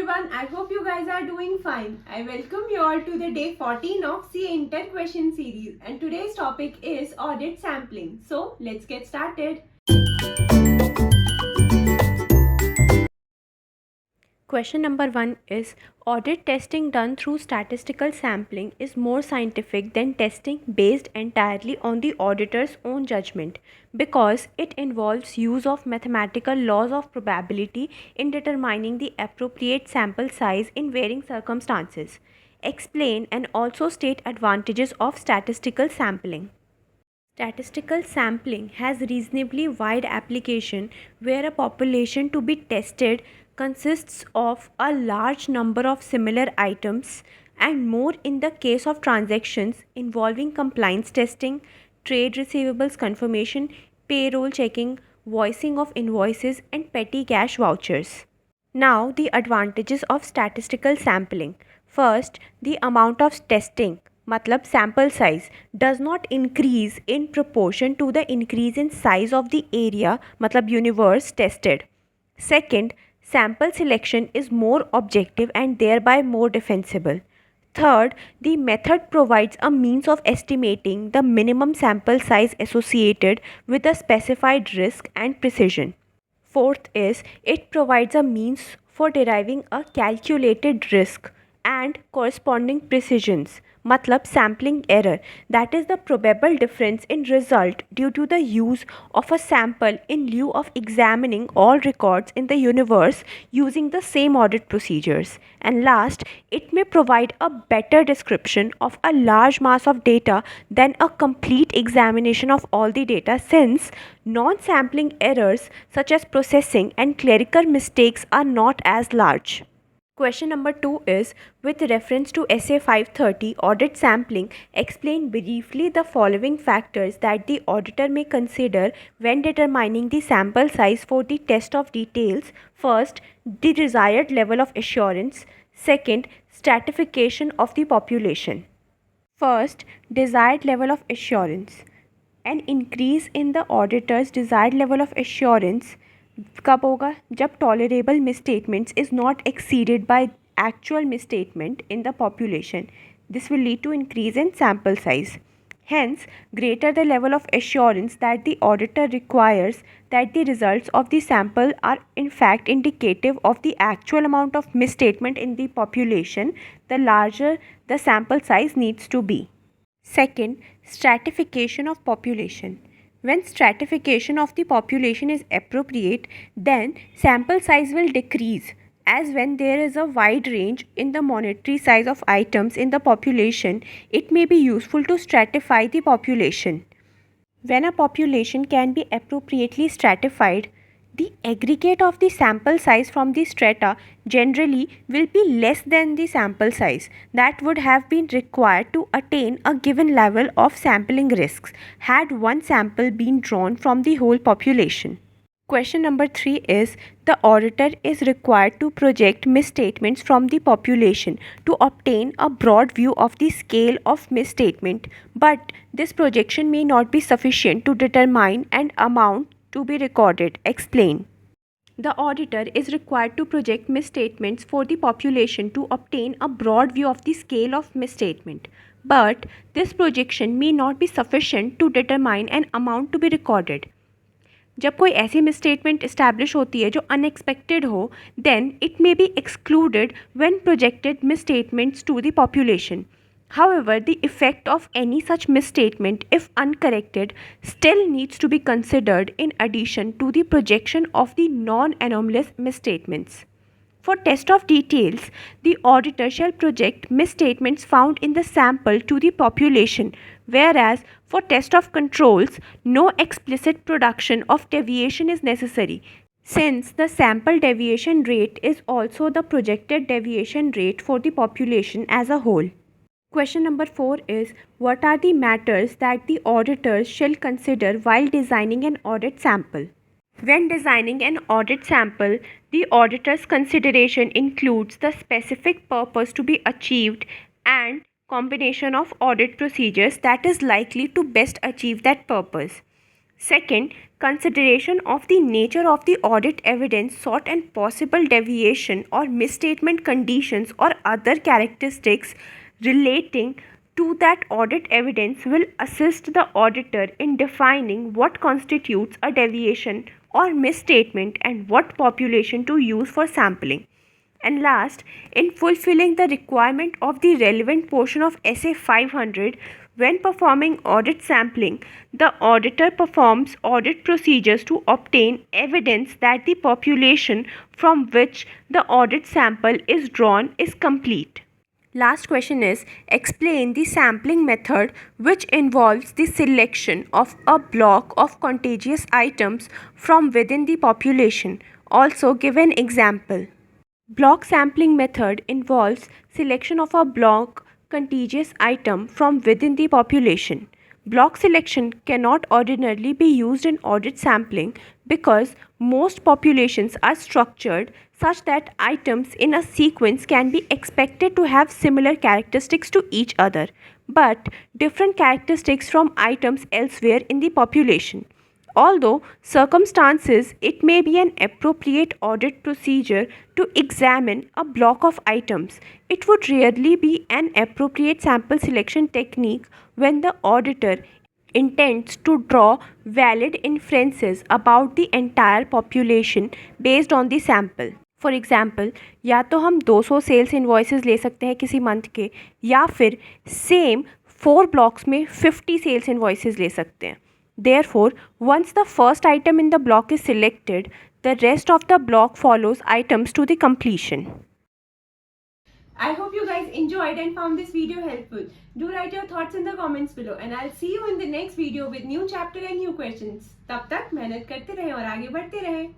everyone, I hope you guys are doing fine. I welcome you all to the day 14 of CA Inter question series, and today's topic is audit sampling. So let's get started. Question number 1 is audit testing done through statistical sampling is more scientific than testing based entirely on the auditor's own judgment because it involves use of mathematical laws of probability in determining the appropriate sample size in varying circumstances. Explain and also state advantages of statistical sampling. Statistical sampling has reasonably wide application where a population to be tested consists of a large number of similar items and more in the case of transactions involving compliance testing, trade receivables confirmation, payroll checking, voicing of invoices and petty cash vouchers. Now, the advantages of statistical sampling. First, the amount of testing, matlab sample size, does not increase in proportion to the increase in size of the area, matlab universe tested. Second, sample selection is more objective and thereby more defensible. Third, the method provides a means of estimating the minimum sample size associated with a specified risk and precision. Fourth is it provides a means for deriving a calculated risk and corresponding precisions. Matlab sampling error, that is the probable difference in result due to the use of a sample in lieu of examining all records in the universe using the same audit procedures. And last, it may provide a better description of a large mass of data than a complete examination of all the data, since non-sampling errors such as processing and clerical mistakes are not as large. Question number 2 is, with reference to SA 530 audit sampling, explain briefly the following factors that the auditor may consider when determining the sample size for the test of details. First, the desired level of assurance. Second, stratification of the population. First, desired level of assurance. An increase in the auditor's desired level of assurance कब होगा जब tolerable misstatements is not exceeded by actual misstatement in the population. This will lead to increase in sample size. Hence, greater the level of assurance that the auditor requires that the results of the sample are in fact indicative of the actual amount of misstatement in the population, the larger the sample size needs to be. Second, stratification of population. When stratification of the population is appropriate, then sample size will decrease, as when there is a wide range in the monetary size of items in the population, it may be useful to stratify the population. When a population can be appropriately stratified, the aggregate of the sample size from the strata generally will be less than the sample size that would have been required to attain a given level of sampling risks had one sample been drawn from the whole population. Question number 3 is, the auditor is required to project misstatements from the population to obtain a broad view of the scale of misstatement, but this projection may not be sufficient to determine an amount to be recorded. Explain. The auditor is required to project misstatements for the population to obtain a broad view of the scale of misstatement, but this projection may not be sufficient to determine an amount to be recorded. जब कोई ऐसी misstatement establish होती है जो unexpected हो, then it may be excluded when projected misstatements to the population. However, the effect of any such misstatement, if uncorrected, still needs to be considered in addition to the projection of the non-anomalous misstatements. For test of details, the auditor shall project misstatements found in the sample to the population, whereas for test of controls, no explicit production of deviation is necessary, since the sample deviation rate is also the projected deviation rate for the population as a whole. Question number 4 is, what are the matters that the auditors shall consider while designing an audit sample? When designing an audit sample, the auditor's consideration includes the specific purpose to be achieved and combination of audit procedures that is likely to best achieve that purpose. Second, consideration of the nature of the audit evidence sought and possible deviation or misstatement conditions or other characteristics relating to that audit evidence will assist the auditor in defining what constitutes a deviation or misstatement and what population to use for sampling. And last, in fulfilling the requirement of the relevant portion of SA 500, when performing audit sampling, the auditor performs audit procedures to obtain evidence that the population from which the audit sample is drawn is complete. Last question is, explain the sampling method which involves the selection of a block of contagious items from within the population. Also give an example. Block sampling method involves selection of a block contagious item from within the population. Block selection cannot ordinarily be used in audit sampling because most populations are structured such that items in a sequence can be expected to have similar characteristics to each other, but different characteristics from items elsewhere in the population. Although circumstances, it may be an appropriate audit procedure to examine a block of items. It would rarely be an appropriate sample selection technique when the auditor intends to draw valid inferences about the entire population based on the sample. For example, या तो हम 200 sales invoices ले सकते हैं किसी month के, या फिर सेम 4 ब्लॉक्स में 50 सेल्स इन्वॉइसेस ले सकते हैं. Therefore, once the first item in the block is selected, the rest of the block follows items to the completion. I hope you guys enjoyed and found this video helpful. Do write your thoughts in the comments below and I'll see you in the next video with new chapter and new questions. तब तक मेहनत करते रहें और आगे बढ़ते रहें.